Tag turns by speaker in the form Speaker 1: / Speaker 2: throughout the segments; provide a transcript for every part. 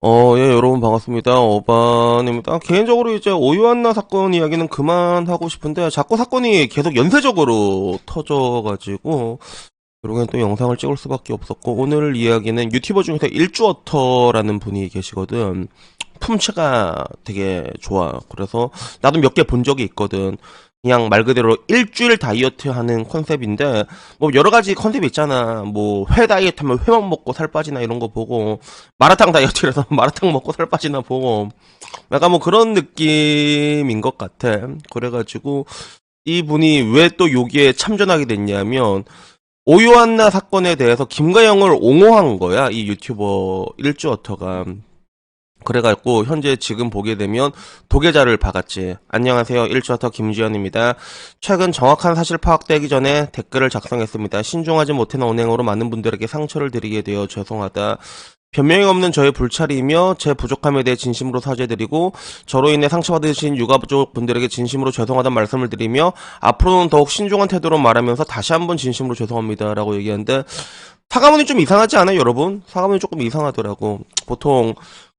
Speaker 1: 예, 여러분 반갑습니다. 어반입니다. 개인적으로 이제 오유한나 사건 이야기는 그만하고 싶은데 자꾸 사건이 계속 연쇄적으로 터져가지고 결국엔 또 영상을 찍을 수밖에 없었고, 오늘 이야기는 유튜버 중에서 일주어터라는 분이 계시거든. 품체가 되게 좋아. 그래서 나도 몇 개 본 적이 있거든. 그냥 말 그대로 일주일 다이어트 하는 컨셉인데, 뭐 여러 가지 컨셉이 있잖아. 뭐 회 다이어트 하면 회만 먹고 살 빠지나 이런 거 보고, 마라탕 다이어트라서 마라탕 먹고 살 빠지나 보고, 약간 뭐 그런 느낌인 것 같아. 그래가지고 이분이 왜 또 여기에 참전하게 됐냐면, 오유한나 사건에 대해서 김가영을 옹호한 거야, 이 유튜버 일주어터가. 그래갖고 현재 지금 보게 되면 도계자를 박았지. 안녕하세요, 일주어터 김지현입니다. 최근 정확한 사실 파악되기 전에 댓글을 작성했습니다. 신중하지 못한 언행으로 많은 분들에게 상처를 드리게 되어 죄송하다. 변명이 없는 저의 불찰이며 제 부족함에 대해 진심으로 사죄드리고, 저로 인해 상처받으신 유가족 분들에게 진심으로 죄송하다는 말씀을 드리며, 앞으로는 더욱 신중한 태도로 말하면서 다시 한번 진심으로 죄송합니다 라고 얘기하는데, 사과문이 좀 이상하지 않아요, 여러분? 사과문이 조금 이상하더라고. 보통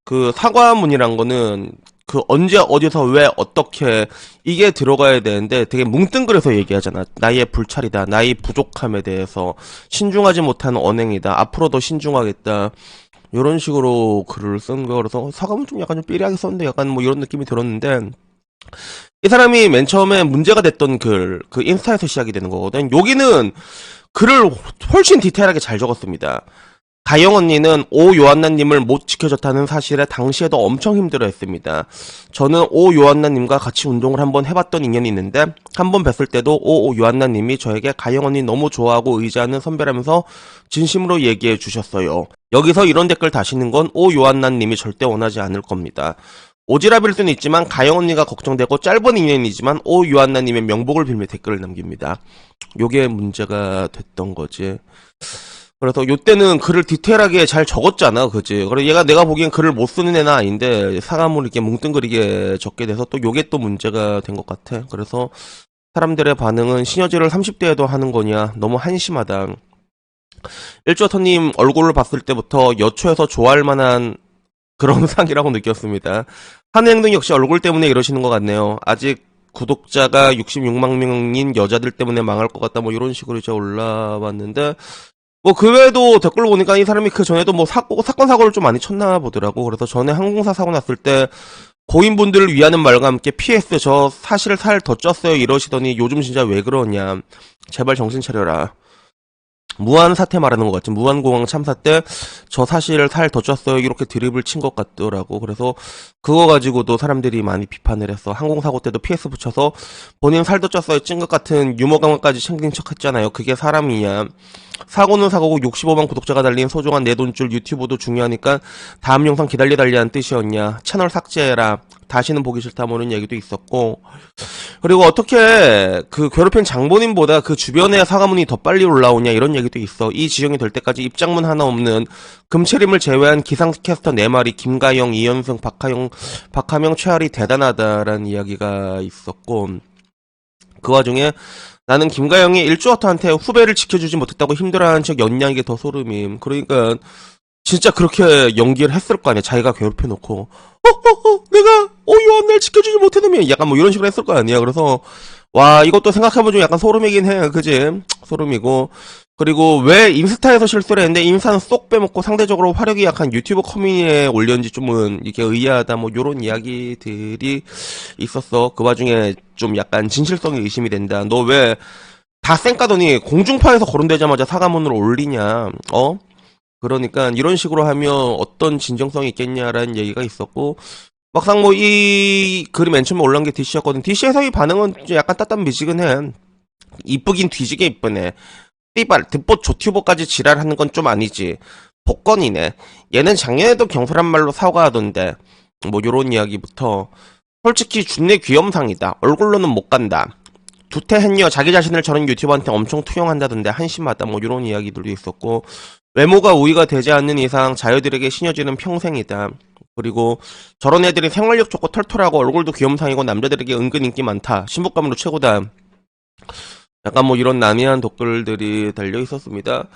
Speaker 1: 그 사과문이란 거는 그 언제 어디서 왜 어떻게 이게 들어가야 되는데 되게 뭉뚱그려서 얘기하잖아. 나의 불찰이다, 나의 부족함에 대해서 신중하지 못한 언행이다, 앞으로 더 신중하겠다, 이런 식으로 글을 쓴 거. 그래서 사과문 좀 약간 좀 삐리하게 썼는데 약간 뭐 이런 느낌이 들었는데, 이 사람이 맨 처음에 문제가 됐던 글, 그 인스타에서 시작이 되는 거거든. 여기는 글을 훨씬 디테일하게 잘 적었습니다. 가영 언니는 오 요한나님을 못 지켜줬다는 사실에 당시에도 엄청 힘들어했습니다. 저는 오 요한나님과 같이 운동을 한번 해봤던 인연이 있는데, 한번 뵀을 때도 오 요한나님이 저에게 가영 언니 너무 좋아하고 의지하는 선배라면서 진심으로 얘기해 주셨어요. 여기서 이런 댓글 다시는 건 오 요한나님이 절대 원하지 않을 겁니다. 오지랖일 수는 있지만 가영 언니가 걱정되고 짧은 인연이지만 오 요한나님의 명복을 빌며 댓글을 남깁니다. 요게 문제가 됐던 거지. 그래서 요때는 글을 디테일하게 잘 적었잖아, 그지? 그래, 얘가 내가 보기엔 글을 못 쓰는 애는 아닌데, 사과문을 이렇게 뭉뚱그리게 적게 돼서 또 요게 또 문제가 된 것 같아. 그래서 사람들의 반응은 시너지를 30대에도 하는 거냐, 너무 한심하다. 일주어터님 얼굴을 봤을 때부터 여초에서 좋아할 만한 그런 상이라고 느꼈습니다. 하는 행동 역시 얼굴 때문에 이러시는 것 같네요. 아직 구독자가 66만 명인 여자들 때문에 망할 것 같다, 뭐 이런 식으로 이제 올라왔는데, 뭐 그 외에도 댓글 보니까 이 사람이 그 전에도 뭐 사건 사고를 좀 많이 쳤나 보더라고. 그래서 전에 항공사 사고 났을 때 고인분들을 위하는 말과 함께 PS 저 사실 살 더 쪘어요 이러시더니 요즘 진짜 왜 그러냐, 제발 정신 차려라. 무한 사태 말하는 것 같지. 무한공항 참사 때 저 사실 살 더 쪘어요 이렇게 드립을 친 것 같더라고. 그래서 그거 가지고도 사람들이 많이 비판을 했어. 항공사고 때도 PS 붙여서 본인 살 더 쪘어요 찐 것 같은 유머 강화까지 챙긴 척 했잖아요. 그게 사람이냐. 사고는 사고고 65만 구독자가 달린 소중한 내 돈줄 유튜브도 중요하니까 다음 영상 기다려달라는 뜻이었냐. 채널 삭제해라, 다시는 보기 싫다, 뭐는 얘기도 있었고. 그리고 어떻게 그 괴롭힌 장본인보다 그 주변의 사과문이 더 빨리 올라오냐, 이런 얘기도 있어. 이 지경이 될 때까지 입장문 하나 없는 금채림을 제외한 기상캐스터 4마리 김가영, 이현승, 박하명, 최아리 대단하다라는 이야기가 있었고, 그 와중에 나는 김가영이 일주어터한테 후배를 지켜주지 못했다고 힘들어하는 척 연기한 게 더 소름임. 그러니까 진짜 그렇게 연기를 했을 거 아니야. 자기가 괴롭혀놓고 내가 요한날 지켜주지 못했다며 약간 뭐 이런 식으로 했을 거 아니야. 그래서 와, 이것도 생각해보면 좀 약간 소름이긴 해, 그지? 소름이고. 그리고 왜 인스타에서 실수를 했는데 인스타는 쏙 빼먹고 상대적으로 화력이 약한 유튜브 커뮤니티에 올렸는지 좀은 이게 의아하다, 뭐 요런 이야기들이 있었어. 그 와중에 좀 약간 진실성이 의심이 된다. 너 왜 다 쌩까더니 공중파에서 거론되자마자 사과문을 올리냐, 그러니까 이런 식으로 하면 어떤 진정성이 있겠냐라는 얘기가 있었고, 막상 뭐 이 글이 맨 처음에 올라온 게 DC였거든. DC에서 이 반응은 좀 약간 따뜻미지근해. 이쁘긴 뒤지게 이쁘네. 띠발 듣보 조튜버까지 지랄하는 건 좀 아니지. 복건이네. 얘는 작년에도 경솔한 말로 사과하던데. 뭐 요런 이야기부터, 솔직히 준내 귀염상이다, 얼굴로는 못 간다, 두태했녀 자기 자신을 저런 유튜버한테 엄청 투영한다던데 한심하다, 뭐 요런 이야기들도 있었고, 외모가 우위가 되지 않는 이상 자녀들에게 시녀지는 평생이다. 그리고 저런 애들이 생활력 좋고 털털하고 얼굴도 귀염상이고 남자들에게 은근 인기 많다, 신부감으로 최고다. 약간 뭐 이런 난해한 댓글들이 달려 있었습니다.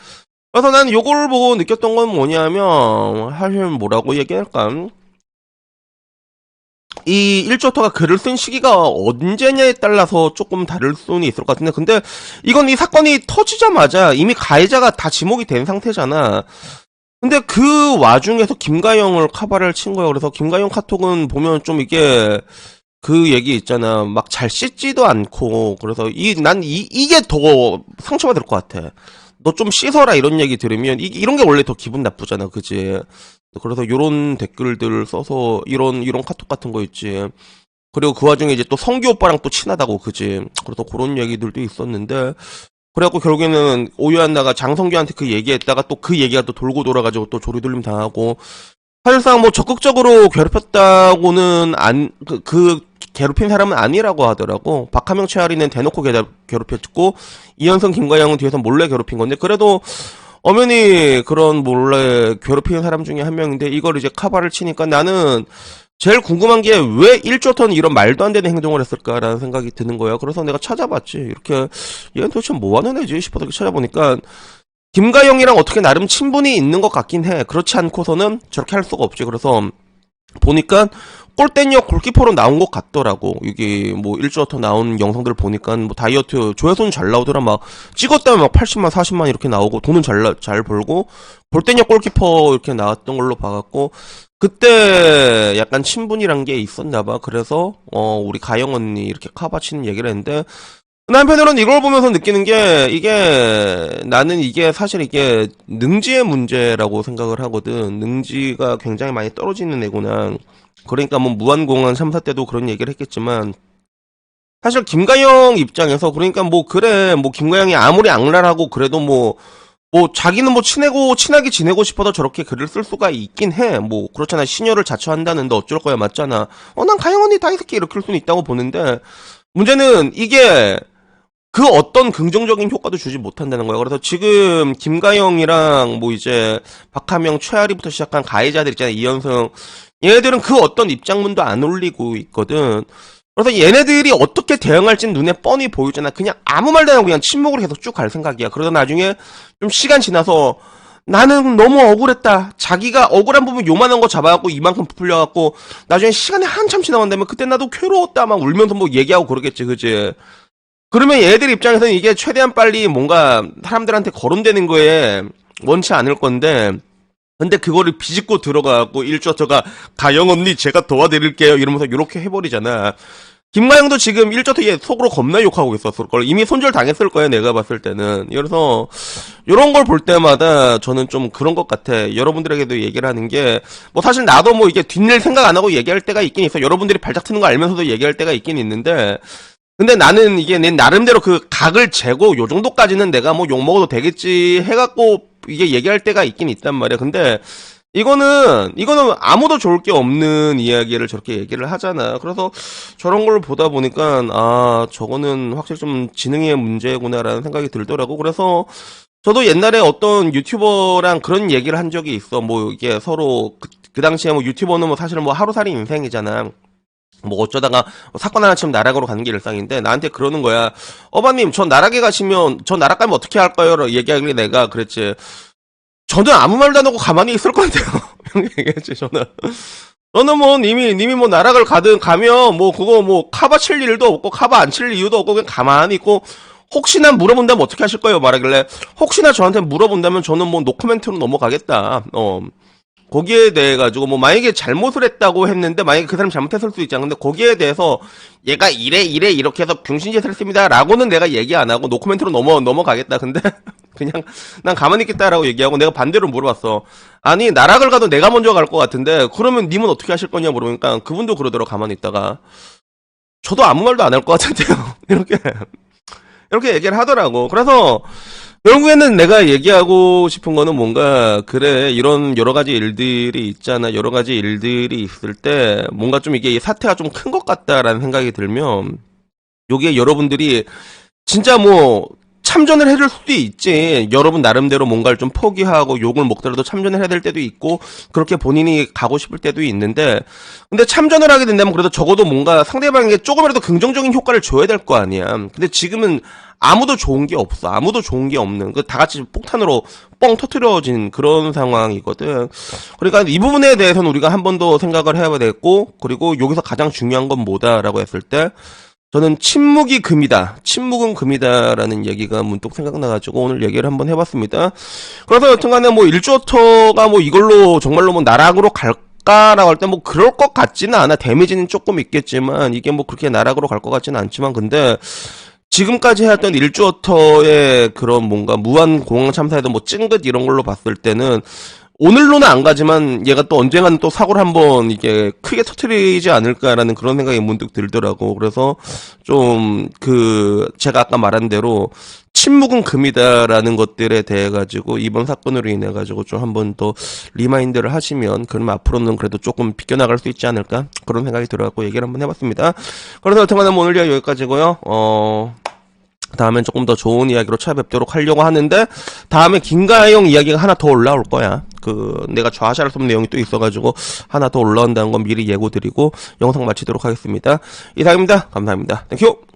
Speaker 1: 그래서 난 요걸 보고 느꼈던 건 뭐냐면, 사실 뭐라고 얘기할까? 이 1조터가 글을 쓴 시기가 언제냐에 따라서 조금 다를 수는 있을 것 같은데, 근데 이건 이 사건이 터지자마자 이미 가해자가 다 지목이 된 상태잖아. 근데 그 와중에서 김가영을 카바를 친 거야. 그래서 김가영 카톡은 보면 좀 이게 그 얘기 있잖아. 막 잘 씻지도 않고. 그래서 이게 더 상처받을 것 같아. 너 좀 씻어라 이런 얘기 들으면 이런 게 원래 더 기분 나쁘잖아. 그지? 그래서 요런 댓글들 써서 이런 카톡 같은 거 있지. 그리고 그 와중에 이제 또 성규 오빠랑 또 친하다고. 그지? 그래서 그런 얘기들도 있었는데 그래갖고 결국에는 오유한나가 장성규한테 그 얘기했다가 또 그 얘기가 또 돌고 돌아가지고 또 조리돌림 당하고 사실상 뭐 적극적으로 괴롭혔다고는 그 괴롭힌 사람은 아니라고 하더라고. 박하명 최아리는 대놓고 괴롭혔고 이현성 김과영은 뒤에서 몰래 괴롭힌 건데 그래도 엄연히 그런 몰래 괴롭히는 사람 중에 한 명인데 이걸 이제 카바를 치니까 나는 제일 궁금한 게 왜 1조턴 이런 말도 안 되는 행동을 했을까라는 생각이 드는 거야. 그래서 내가 찾아봤지. 이렇게 얘는 도대체 뭐 하는 애지 싶어서 이렇게 찾아보니까 김가영이랑 어떻게 나름 친분이 있는 것 같긴 해. 그렇지 않고서는 저렇게 할 수가 없지. 그래서 보니까 골대녀 골키퍼로 나온 것 같더라고. 이게 뭐 1조터 나온 영상들 보니까 뭐 다이어트 조회수는 잘 나오더라. 막 찍었다면 막 80만 40만 이렇게 나오고 돈은 잘 벌고 골대녀 골키퍼 이렇게 나왔던 걸로 봐갖고 그때 약간 친분이란 게 있었나 봐. 그래서 우리 가영 언니 이렇게 카바치는 얘기를 했는데 한편으로는 이걸 보면서 느끼는 게 나는 이게 사실 이게 능지의 문제라고 생각을 하거든. 능지가 굉장히 많이 떨어지는 애구나. 그러니까 뭐 무한공원 3사 때도 그런 얘기를 했겠지만 사실 김가영 입장에서 그러니까 뭐 그래 뭐 김가영이 아무리 악랄하고 그래도 뭐 자기는 뭐 친하게 지내고 싶어서 저렇게 글을 쓸 수가 있긴 해. 뭐 그렇잖아. 시녀를 자처한다는데 어쩔 거야. 맞잖아. 난 가영 언니 다 이 새끼 이렇게 할 수는 있다고 보는데 문제는 이게 그 어떤 긍정적인 효과도 주지 못한다는 거야. 그래서 지금 김가영이랑 뭐 이제 박하명, 최아리부터 시작한 가해자들 있잖아. 이현성. 얘네들은 그 어떤 입장문도 안 올리고 있거든. 그래서 얘네들이 어떻게 대응할지는 눈에 뻔히 보이잖아. 그냥 아무 말도 안 하고 그냥 침묵으로 계속 쭉 갈 생각이야. 그러다 나중에 좀 시간 지나서 나는 너무 억울했다. 자기가 억울한 부분 요만한 거 잡아갖고 이만큼 부풀려갖고 나중에 시간이 한참 지나간다면 그때 나도 괴로웠다 막 울면서 뭐 얘기하고 그러겠지. 그지? 그러면 얘들 입장에서는 이게 최대한 빨리 뭔가 사람들한테 거론되는 거에 원치 않을 건데 근데 그거를 비집고 들어가고 일조터가 가영 언니 제가 도와드릴게요 이러면서 이렇게 해버리잖아. 김가영도 지금 일조터에 속으로 겁나 욕하고 있었을 걸. 이미 손절 당했을 거야 내가 봤을 때는. 그래서 이런 걸 볼 때마다 저는 좀 그런 것 같아. 여러분들에게도 얘기를 하는 게 뭐 사실 나도 뭐 이게 뒷일 생각 안 하고 얘기할 때가 있긴 있어. 여러분들이 발작 트는 거 알면서도 얘기할 때가 있긴 있는데 근데 나는 이게 내 나름대로 그 각을 재고 요 정도까지는 내가 뭐 욕먹어도 되겠지 해갖고 이게 얘기할 때가 있긴 있단 말이야. 근데 이거는 아무도 좋을 게 없는 이야기를 저렇게 얘기를 하잖아. 그래서 저런 걸 보다 보니까 저거는 확실히 좀 지능의 문제구나라는 생각이 들더라고. 그래서 저도 옛날에 어떤 유튜버랑 그런 얘기를 한 적이 있어. 뭐 이게 서로 그 당시에 뭐 유튜버는 뭐 사실은 뭐 하루살이 인생이잖아. 뭐 어쩌다가 사건 하나 치면 나락으로 가는 게 일상인데 나한테 그러는 거야. 어바님 저 나락에 가시면 저 나락 가면 어떻게 할까요? 라고 얘기하길래 내가 그랬지. 저는 아무 말도 안 하고 가만히 있을 건데요. 얘기했지 저는 뭐 님이 뭐 나락을 가면 뭐 그거 뭐 카바 칠 일도 없고 카바 안 칠 이유도 없고 그냥 가만히 있고 혹시나 물어본다면 어떻게 하실 거예요? 말하길래 혹시나 저한테 물어본다면 저는 뭐 노코멘트로 넘어가겠다. 거기에 대해 가지고 뭐 만약에 잘못을 했다고 했는데 만약에 그 사람이 잘못했을 수 있잖아. 근데 거기에 대해서 얘가 이래 이렇게 해서 병신짓을 했습니다 라고는 내가 얘기 안 하고 노코멘트로 넘어가겠다. 근데 그냥 난 가만히 있겠다라고 얘기하고 내가 반대로 물어봤어. 아니 나락을 가도 내가 먼저 갈 것 같은데 그러면 님은 어떻게 하실 거냐 물어보니까 그분도 그러더라고. 가만히 있다가 저도 아무 말도 안 할 것 같은데요. 이렇게 얘기를 하더라고. 그래서 결국에는 내가 얘기하고 싶은 거는 뭔가 그래 이런 여러 가지 일들이 있잖아. 여러 가지 일들이 있을 때 뭔가 좀 이게 사태가 좀 큰 것 같다라는 생각이 들면 요게 여러분들이 진짜 뭐 참전을 해줄 수도 있지. 여러분 나름대로 뭔가를 좀 포기하고 욕을 먹더라도 참전을 해야 될 때도 있고 그렇게 본인이 가고 싶을 때도 있는데 근데 참전을 하게 된다면 그래도 적어도 뭔가 상대방에게 조금이라도 긍정적인 효과를 줘야 될 거 아니야. 근데 지금은 아무도 좋은 게 없어. 아무도 좋은 게 없는, 그 다 같이 폭탄으로 뻥 터트려진 그런 상황이거든. 그러니까 이 부분에 대해서는 우리가 한 번 더 생각을 해야 되겠고, 그리고 여기서 가장 중요한 건 뭐다라고 했을 때, 저는 침묵이 금이다. 침묵은 금이다라는 얘기가 문득 생각나가지고 오늘 얘기를 한번 해봤습니다. 그래서 여튼간에 뭐 일주어터가 뭐 이걸로 정말로 뭐 나락으로 갈까라고 할 때 뭐 그럴 것 같지는 않아. 데미지는 조금 있겠지만 이게 뭐 그렇게 나락으로 갈 것 같지는 않지만, 근데 지금까지 해왔던 일주어터의 그런 뭔가 무한 공항 참사에도 뭐 찡긋 이런 걸로 봤을 때는 오늘로는 안 가지만 얘가 또 언젠가는 또 사고를 한번 이게 크게 터트리지 않을까라는 그런 생각이 문득 들더라고. 그래서 좀 제가 아까 말한 대로 침묵은 금이다라는 것들에 대해 가지고 이번 사건으로 인해 가지고 좀 한번 더 리마인드를 하시면, 그러면 앞으로는 그래도 조금 비껴나갈 수 있지 않을까, 그런 생각이 들어갖고 얘기를 한번 해봤습니다. 그래서 여튼간에 뭐 오늘 이야기 여기까지고요. 다음엔 조금 더 좋은 이야기로 찾아뵙도록 하려고 하는데, 다음에 김가영 이야기가 하나 더 올라올 거야. 내가 좌샤를 쏜 내용이 또 있어가지고 하나 더 올라온다는 건 미리 예고드리고 영상 마치도록 하겠습니다. 이상입니다. 감사합니다. 땡큐!